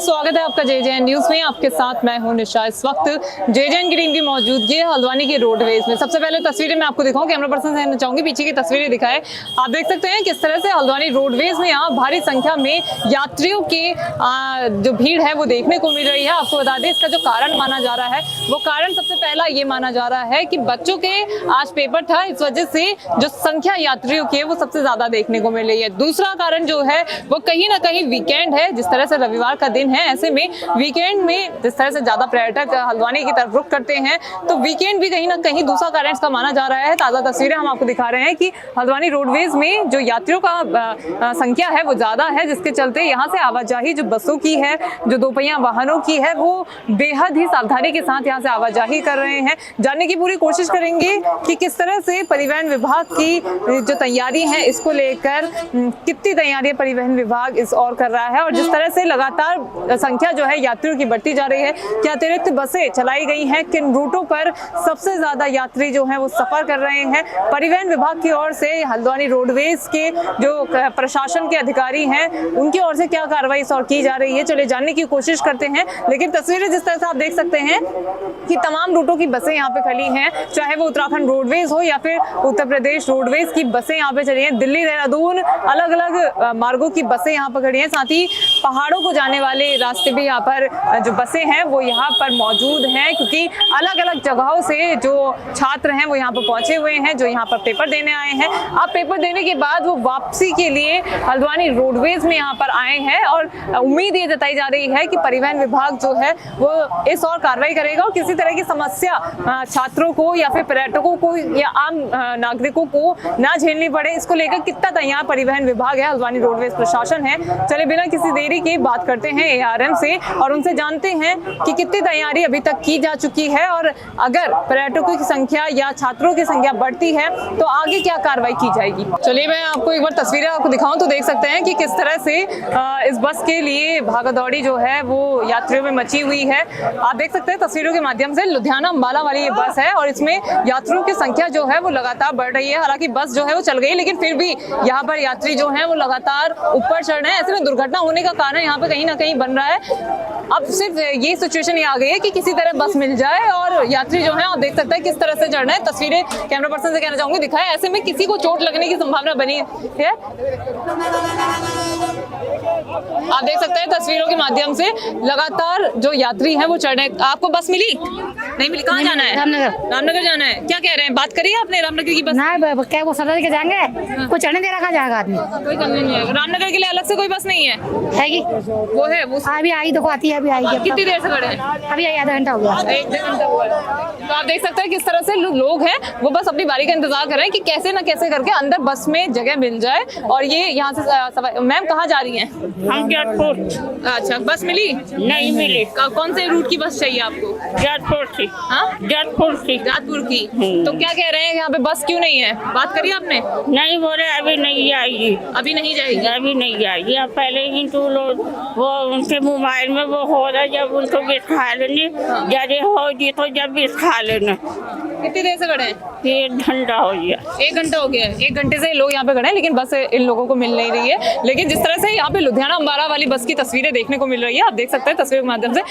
स्वागत है आपका JJN न्यूज में। आपके साथ मैं हूं निशा। इस वक्त JJN की टीम की मौजूदगी है हल्द्वानी के रोडवेज में। सबसे पहले तस्वीरें मैं आपको दिखाऊं, कैमरा पर्सन से चाहूंगी पीछे की तस्वीरें दिखाएं। आप देख सकते हैं किस तरह से हल्द्वानी रोडवेज में यहाँ भारी संख्या में यात्रियों की जो भीड़ है वो देखने को मिल रही है। आपको बता दें इसका जो कारण माना जा रहा है वो कारण सबसे पहला ये माना जा रहा है कि बच्चों के आज पेपर था, इस वजह से जो संख्या यात्रियों की है वो सबसे ज्यादा देखने को मिल रही है। दूसरा कारण जो है वो कहीं ना कहीं वीकेंड है, जिस तरह से रविवार का दिन है, ऐसे में वीकेंड में जिस तरह से ज्यादा पर्यटक हल्द्वानी की तरफ रुख करते हैं तो वीकेंड भी कहीं ना कहीं दूसरा कारण इसका माना जा रहा है। ताजा तस्वीरें हम आपको दिखा रहे हैं कि हल्द्वानी रोडवेज में जो यात्रियों का संख्या है वो ज्यादा है, जिसके चलते यहाँ से आवाजाही जो बसों की है, जो दोपहिया वाहनों की है, वो बेहद ही सावधानी के साथ यहाँ से आवाजाही कर रहे हैं। जानने की पूरी कोशिश करेंगे कि किस तरह से परिवहन विभाग की जो तैयारी है इसको लेकर कितनी तैयारी परिवहन विभाग इस और कर रहा है, और जिस तरह से लगातार संख्या जो है यात्रियों की बढ़ती जा रही है, क्या अतिरिक्त बसें चलाई गई हैं, किन रूटों पर सबसे ज्यादा यात्री जो हैं वो सफर कर रहे हैं। परिवहन विभाग की ओर से हल्द्वानी रोडवेज के जो प्रशासन के अधिकारी हैं उनकी ओर से क्या कार्रवाई इस और की जा रही है, चलिए जानने की कोशिश करते हैं। लेकिन तस्वीरें जिस तरह से आप देख सकते हैं कि तमाम रूटों की बसें यहाँ पे खड़ी हैं, चाहे वो उत्तराखंड रोडवेज हो या फिर उत्तर प्रदेश रोडवेज की बसें यहाँ पे चली हैं। दिल्ली देहरादून अलग अलग मार्गों की बसें यहाँ पर खड़ी हैं, साथ ही पहाड़ों को जाने वाले रास्ते भी यहाँ पर जो बसें हैं वो यहाँ पर मौजूद हैं, क्योंकि अलग अलग जगहों से जो छात्र हैं वो यहाँ पर पहुंचे हुए हैं, जो यहाँ पर पेपर देने आए हैं। अब पेपर देने के बाद वो वापसी के लिए हल्द्वानी रोडवेज में यहाँ पर आए हैं, और उम्मीद ये जताई जा रही है कि परिवहन विभाग जो है वो इस और कार्रवाई करेगा और किसी तरह की समस्या छात्रों को या फिर पर्यटकों को या आम नागरिकों को ना झेलनी पड़े, इसको लेकर कितना तैयार परिवहन विभाग है, हल्द्वानी रोडवेज प्रशासन है। चले बिना किसी देरी के बात करते हैं ARM से और उनसे जानते हैं कि कितनी तैयारी अभी तक की जा चुकी है, और अगर पर्यटकों की संख्या या छात्रों की संख्या बढ़ती है तो आगे क्या कार्रवाई की जाएगी। चलिए मैं आपको एक बार तस्वीरें आपको दिखाऊं तो देख सकते हैं कि किस तरह से इस बस के लिए भागदौड़ी जो है वो यात्रियों में मची हुई है। आप देख सकते हैं तस्वीरों के माध्यम से लुधियाना अंबाला वाली ये बस है और इसमें यात्रियों की संख्या जो है वो लगातार बढ़ रही है। हालांकि बस जो है वो चल गई, लेकिन फिर भी यहाँ पर यात्री जो है वो लगातार ऊपर चढ़ रहे हैं। ऐसे में दुर्घटना होने का कारण यहाँ पे कहीं ना कहीं बन रहा है। अब सिर्फ ये सिचुएशन ये आ गई है कि किसी तरह बस मिल जाए और यात्री जो है आप देख सकते हैं किस तरह से चढ़ रहे हैं। तस्वीरें कैमरा पर्सन से कहना चाहूंगी दिखाएं, ऐसे में किसी को चोट लगने की संभावना बनी है। आप देख सकते हैं तस्वीरों के माध्यम से लगातार जो यात्री हैं वो चढ़ रहे हैं। आपको बस मिली? नहीं मिली। कहाँ जाना है? रामनगर जाना है। क्या कह रहे हैं, बात करिए आपने रामनगर की बस? ना क्या वो सदर के जाएंगे, कोई चढ़ने दे रखा जाएगा आदमी, कोई करने नहीं है। रामनगर के लिए अलग से कोई बस नहीं है? वो है वो अभी आई, देखो आती है, अभी आई। कितनी देर से खड़े हैं? अभी आई, आधा घंटा हो गया। 1 घंटा हुआ है। तो आप देख सकते हैं किस तरह से लोग हैं वो बस अपनी बारी का इंतजार कर रहे हैं कि कैसे ना कैसे करके अंदर बस में जगह मिल जाए। और ये यहाँ से मैम कहाँ जा रही हैं? हम जयपुर। अच्छा, बस मिली? नहीं मिली। कौन से रूट की बस चाहिए आपको? जयपुर की। हाँ, जयपुर की। जयपुर की। तो क्या कह रहे हैं यहाँ पे बस क्यों नहीं है? बात करिए आपने? नहीं बोले अभी नहीं आएगी, अभी नहीं जाएगी। अभी नहीं आएगी। अब पहले ही तो लोग वो उनके मोबाइल में वो हो रहा है, जब उनको बिठा लेने जरे होगी तो जब बिठा लेना। कितनी देर से खड़े हैं? 1 घंटा हो गया। 1 घंटा हो गया है। 1 घंटे से लोग यहाँ पे खड़े हैं, लेकिन बस इन लोगों को मिल नहीं रही है। लेकिन जिस तरह से यहाँ पे लुधियाना अंबाला वाली बस की तस्वीरें देखने को मिल रही है, आप देख सकते हैं तस्वीर के माध्यम से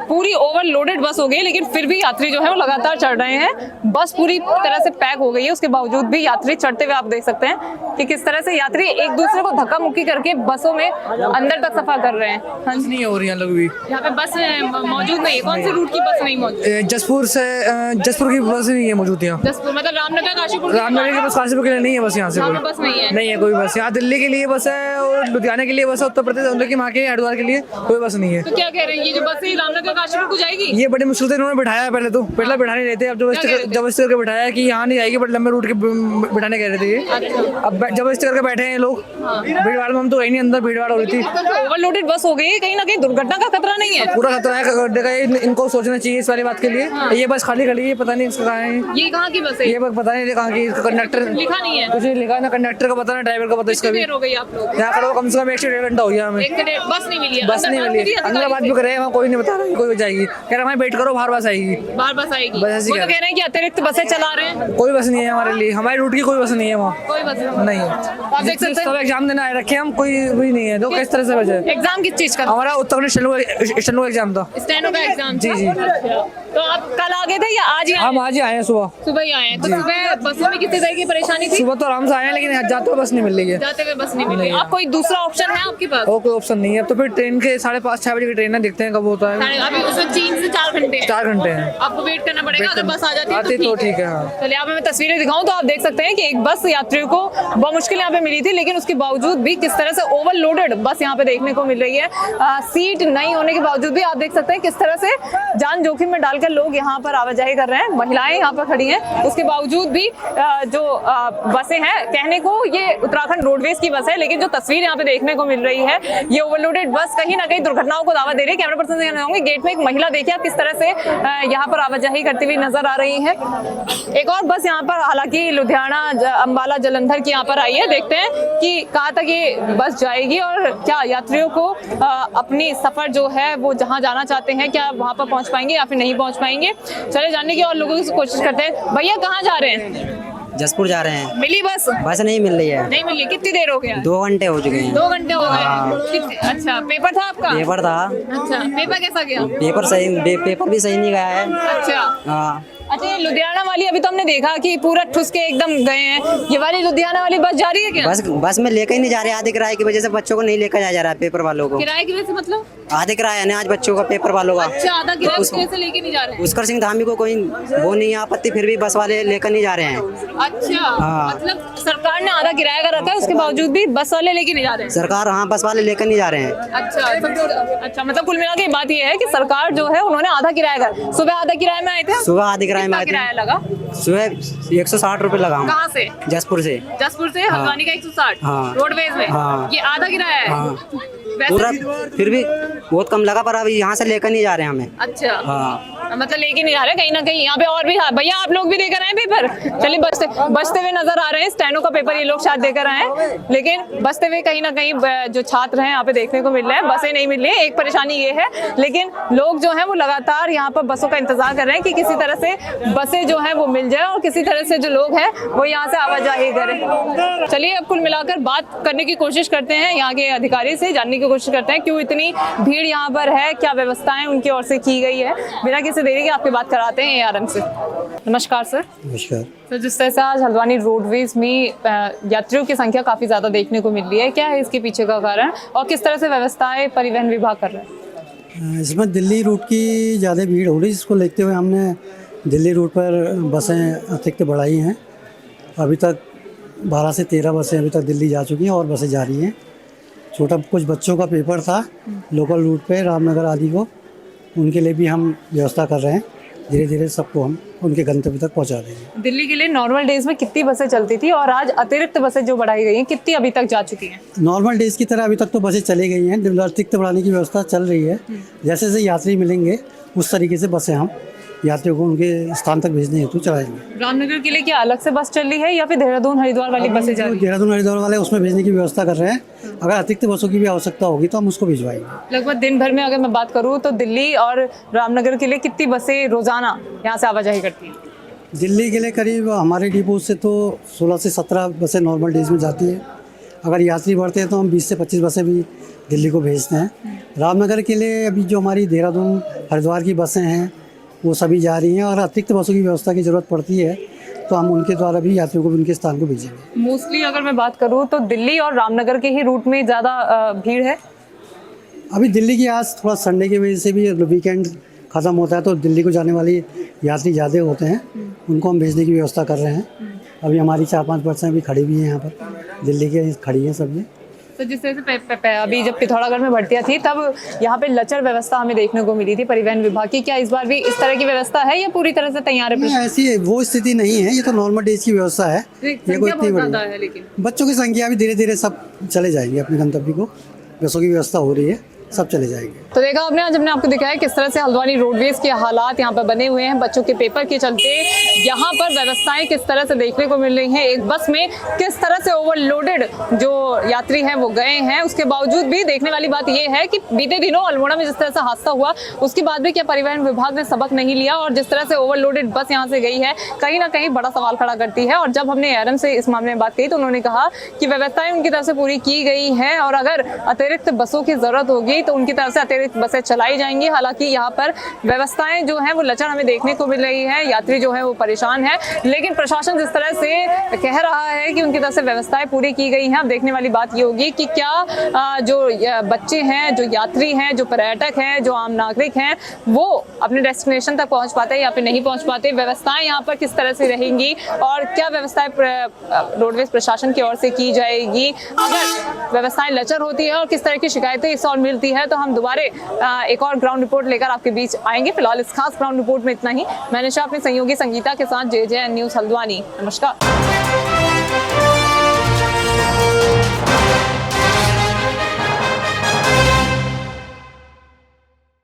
पूरी ओवरलोडेड बस हो गई, लेकिन फिर भी यात्री जो है वो लगातार चढ़ रहे हैं। बस पूरी तरह से पैक हो गई है, उसके बावजूद भी यात्री चढ़ते हुए आप देख सकते हैं कि किस तरह से यात्री एक दूसरे को धक्का मुक्की करके बसों में अंदर तक सफर कर रहे हैं। हाँ, नहीं हो रही है लोग भी। यहाँ पे बस मौजूद नहीं है। कौन से रूट की बस नहीं मौजूद? जसपुर की बस नहीं है मौजूद यहाँ। जसपुर मतलब रामनगर काशीपुर? रामनगर की बस काशीपुर के लिए नहीं है बस, यहाँ से कोई बस नहीं है। नहीं है कोई बस। यहाँ दिल्ली के लिए बस है और लुधियाना के लिए बस है, उत्तर प्रदेश उनके वहाँ के हरिद्वार के लिए कोई बस नहीं है। तो क्या कह रहे हैं, ये जो बस है रामनगर काशीपुर को जाएगी? ये बड़ी मुश्किल से इन्होंने बिठाया, पहले बिठा नहीं रहे थे, अब जबरदस्ती करके बिठाया कि यहाँ नहीं आएगी, बट लंबे रूट के बिठाने कह रहे थे ये। अब जबरदस्ती करके बैठे हैं लोग। भीड़ भाड़ में हम तो कहीं नहीं, अंदर भीड़ भाड़ हो रही थी। ओवरलोडेड बस हो गई, कहीं ना कहीं दुर्घटना का खतरा नहीं है? पूरा खतरा है। इनको सोचना चाहिए इस वाली बात के लिए। ये बस खाली खड़ी है, पता नहीं इसका कहाँ है। ये कहाँ की बस है? ये बस पता नहीं कहाँ की। कंडक्टर लिखा नहीं है, कुछ नहीं लिखा, ना कंडक्टर का पता ना ड्राइवर का पता। इसका भी देर हो गई आप लोग यहाँ खड़ो, कम से कम 1 से 1.5 घंटा हो गया हमें। बस नहीं मिली है। बस नहीं मिली। अंदर बात भी कर रहे हैं, वहाँ कोई नहीं बता रहा, कोई जाएगी, कह रहे हैं वेट करो बाहर बस आएगी। बार बस आएगी। बस ऐसी वो तो कह कह रहे हैं कि अतिरिक्त बसें चला रहे हैं। कोई बस नहीं है हमारे लिए, हमारे रूट की कोई बस नहीं है वहाँ, कोई बस नहीं है। तो आप देख सकते सब हैं एग्जाम देने आए रखे हैं हम, कोई भी नहीं है। तो किस तरह से बचे? एग्जाम किस चीज का? हमारा उत्तर प्रदेश स्टेनो का एग्जाम था। स्टेनो का एग्जाम। जी, जी। अच्छा। तो आप कल आ गए थे या आज ही आए? हम आज ही आए हैं सुबह। सुबह ही आए हैं। तो सुबह बसों में कितनी तरह की परेशानी थी? सुबह तो आराम से आए हैं, लेकिन जाते हुए बस नहीं मिल रही है। जाते हुए बस नहीं मिली। आप कोई दूसरा ऑप्शन है आपके पास? और कोई ऑप्शन नहीं है। तो फिर ट्रेन के 5:30-6 बजे की ट्रेन है, देखते हैं कब होता है। अभी उसमें 3 से 4 घंटे हैं। 4 घंटे हैं। आपको वेट करना पड़ेगा। अगर बस आ जाती है तो ठीक है। हाँ। चलिए आप हमें तस्वीरें दिखाऊं तो आप देख सकते हैं कि एक बस यात्रियों को बहुत मुश्किल यहाँ पे मिली थी, लेकिन उसके बावजूद भी किस तरह से ओवरलोडेड बस यहाँ पे देखने को मिल रही है। सीट नहीं होने के बावजूद भी आप देख सकते हैं किस तरह से जान जोखिम में डालकर लोग यहाँ पर आवाजाही कर रहे हैं। महिलाएं यहाँ पर खड़ी हैं, उसके बावजूद भी जो बसें हैं, कहने को ये उत्तराखंड रोडवेज की बस है, लेकिन जो तस्वीर यहाँ पे देखने को मिल रही है ये ओवरलोडेड बस कहीं ना कहीं दुर्घटनाओं को दावा दे रही है। कैमरा पर्सन से कहना चाहूंगी, गेट में एक महिला देखिए आप किस तरह से यहाँ पर आवाजाही करती हुई नजर आ रही है। एक और बस यहाँ पर हालांकि लुधियाना अंबाला जालंधर की यहाँ पर आई है। देखते हैं कि कहाँ तक ये बस जाएगी और क्या यात्रियों को अपनी सफर जो है वो जहाँ जाना चाहते हैं क्या वहाँ पर पहुँच पाएंगे या फिर नहीं पहुँच पाएंगे। चले जानने की और लोगों से कोशिश करते हैं। भैया कहाँ जा रहे हैं? जसपुर जा रहे हैं। मिली बस? बस नहीं मिल रही है। नहीं मिली। कितनी देर हो गया? 2 घंटे हो चुके हैं। 2 घंटे हो गए। अच्छा, पेपर था आपका? पेपर था। अच्छा, पेपर कैसा गया? पेपर भी सही नहीं गया है। अच्छा। हाँ। अच्छा, ये लुधियाना वाली अभी तो हमने देखा कि पूरा ठुस के एकदम गए हैं। ये वाली लुधियाना वाली बस जा रही है क्या? बस में लेकर ही नहीं जा रहे, आधे किराए की वजह से बच्चों को नहीं लेकर जा रहा है, पेपर वालों को। किराए की वजह से मतलब? आधे किराया है आज बच्चों का, पेपर वालों का। अच्छा, आधा किराया उसकी वजह से लेके नहीं जा रहे हैं। पुष्कर सिंह धामी को कोई वो नहीं है आपत्ति, फिर भी बस वाले लेकर नहीं जा रहे हैं। अच्छा। हाँ। मतलब सरकार ने आधा किराया का रखा है, उसके बावजूद भी बस वाले लेके नहीं जा रहे हैं। सरकार, हाँ, बस वाले लेकर नहीं जा रहे हैं। अच्छा, मतलब कुल मिला के बात ये है कि सरकार जो है उन्होंने आधा किराया कर, सुबह आधा किराए में आए थे। सुबह आधे किराए में आए थे। किराया लगा सुबह 160 रुपए लगा। कहाँ से? जसपुर से। जसपुर से हल्द्वानी का 160 हाँ। रोडवेज में। हाँ। ये आधा किराया है। हाँ। पूरा वैसे फिर भी बहुत कम लगा, पर अभी यहाँ से लेकर नहीं जा रहे हैं हमें। अच्छा। हाँ। मतलब लेके नहीं जा रहे कहीं ना कहीं। यहाँ पे और भी भैया आप लोग भी देकर आए पेपर? चलिए बचते हुए नजर आ रहे हैं। स्टेनो का पेपर ये लोग शायद देकर आए हैं, लेकिन बचते हुए कहीं ना कहीं जो छात्र हैं यहाँ पे देखने को मिल रहे हैं। बसें नहीं मिल रही है, एक परेशानी ये है, लेकिन लोग जो है वो लगातार यहाँ पर बसों का इंतजार कर रहे हैं कि किसी तरह से बसें जो है वो मिल जाए और किसी तरह से जो लोग हैं वो यहाँ से आवाजाही करें। चलिए अब कुल मिलाकर बात करने की कोशिश करते हैं यहाँ के अधिकारी से, जानने की कोशिश करते हैं क्यों इतनी भीड़ यहाँ पर है, क्या व्यवस्थाएं उनकी ओर से की गई है। बिना किसी देरी के आपकी बात कराते हैं ARM से। नमस्कार सर। नमस्कार। तो जिस तरह से आज हल्द्वानी रोडवेज में यात्रियों की संख्या काफी ज्यादा देखने को मिल रही है, क्या है इसके पीछे का कारण और किस तरह से व्यवस्थाएं परिवहन विभाग कर रहे हैं? इसमें दिल्ली रूट की ज़्यादा भीड़ हो रही है, जिसको देखते हुए हमने दिल्ली रूट पर बसें अतिरिक्त बढ़ाई हैं। अभी तक 12 से 13 बसें अभी तक दिल्ली जा चुकी हैं और बसें जा रही हैं। छोटा कुछ बच्चों का पेपर था लोकल रूट पे रामनगर आदि को, उनके लिए भी हम व्यवस्था कर रहे हैं। धीरे धीरे सबको हम उनके गंतव्य तक पहुंचा देंगे। दिल्ली के लिए नॉर्मल डेज में कितनी बसें चलती थी और आज अतिरिक्त बसें जो बढ़ाई गई हैं कितनी अभी तक जा चुकी हैं? नॉर्मल डेज की तरह अभी तक तो बसें चली गई हैं, अतिरिक्त बढ़ाने की व्यवस्था चल रही है। जैसे जैसे यात्री मिलेंगे उस तरीके से बसें हम यात्रियों को उनके स्थान तक भेजने हेतु चलाएंगे। रामनगर के लिए क्या अलग से बस चल रही है या फिर देहरादून हरिद्वार वाली बसें जा रही हैं? देहरादून हरिद्वार वाले उसमें भेजने की व्यवस्था कर रहे हैं। अगर अतिरिक्त बसों की भी आवश्यकता होगी तो हम उसको भिजवाएंगे। लगभग दिन भर में अगर मैं बात करूँ तो दिल्ली और रामनगर के लिए कितनी बसें रोजाना यहाँ से आवाजाही करती हैं? दिल्ली के लिए करीब हमारे डिपो से तो 16 से 17 बसें नॉर्मल डेज में जाती हैं। अगर यात्री बढ़ते हैं तो हम 20 से 25 बसें भी दिल्ली को भेजते हैं। रामनगर के लिए अभी जो हमारी देहरादून हरिद्वार की बसें हैं वो सभी जा रही हैं और अतिरिक्त बसों की व्यवस्था की ज़रूरत पड़ती है तो हम उनके द्वारा भी यात्रियों को उनके स्थान को भेजेंगे। मोस्टली अगर मैं बात करूँ तो दिल्ली और रामनगर के ही रूट में ज़्यादा भीड़ है। अभी दिल्ली की आज थोड़ा संडे की वजह से भी वीकेंड ख़त्म होता है तो दिल्ली को जाने वाली यात्री ज़्यादा होते हैं, उनको हम भेजने की व्यवस्था कर रहे हैं। अभी हमारी 4-5 बसें भी खड़ी हुई हैं यहाँ पर, दिल्ली के खड़ी हैं सब ये। तो जिस तरह से अभी जब पिथौरागढ़ में भर्तियां थी तब यहाँ पे लचर व्यवस्था हमें देखने को मिली थी परिवहन विभाग की, क्या इस बार भी इस तरह की व्यवस्था है या पूरी तरह से तैयार है? ऐसी वो स्थिति नहीं है, ये तो नॉर्मल डेज की व्यवस्था है। ये कोई इतनी बड़ी है, लेकिन बच्चों की संख्या भी धीरे धीरे सब चले जाएंगे अपने गंतव्य को, बसों की व्यवस्था हो रही है। सब चले जाएंगे। तो देखा आपने, आज हमने आपको दिखाया किस तरह से हल्द्वानी रोडवेज के हालात यहाँ पर बने हुए हैं। बच्चों के पेपर के चलते यहाँ पर व्यवस्थाएं किस तरह से देखने को मिल रही हैं। एक बस में किस तरह से ओवरलोडेड जो यात्री हैं वो गए हैं। उसके बावजूद भी देखने वाली बात ये है कि बीते दिनों अल्मोड़ा में जिस तरह से हादसा हुआ उसके बाद भी क्या परिवहन विभाग ने सबक नहीं लिया, और जिस तरह से ओवरलोडेड बस यहाँ से गई है कहीं ना कहीं बड़ा सवाल खड़ा करती है। और जब हमने एआरएम से इस मामले में बात की तो उन्होंने कहा कि व्यवस्थाएं उनकी तरफ से पूरी की गई हैं और अगर अतिरिक्त बसों की जरूरत होगी तो उनकी तरफ से अतिरिक्त बसें चलाई जाएंगी। हालांकि यहाँ पर व्यवस्थाएं जो हैं वो लचर हमें देखने को मिल रही है, यात्री जो है वो परेशान है, लेकिन प्रशासन जिस तरह से कह रहा है कि उनकी तरफ से व्यवस्थाएं पूरी की गई हैं। अब देखने वाली बात ये होगी कि क्या जो बच्चे हैं, जो यात्री हैं, जो पर्यटक हैं, जो आम नागरिक हैं वो अपने डेस्टिनेशन तक पहुंच पाते हैं या फिर नहीं पहुंच पाते। व्यवस्थाएं यहाँ पर किस तरह से रहेंगी और क्या व्यवस्थाएं रोडवेज प्रशासन की ओर से की जाएगी। अगर व्यवस्थाएं लचर होती है और किस तरह की शिकायतें इस और मिलती है तो हम दोबारा एक और ग्राउंड रिपोर्ट लेकर आपके बीच आएंगे। फिलहाल इस खास ग्राउंड रिपोर्ट में इतना ही। मैंने अपनी सहयोगी संगीता के साथ JJN न्यूज़ हल्द्वानी। नमस्कार।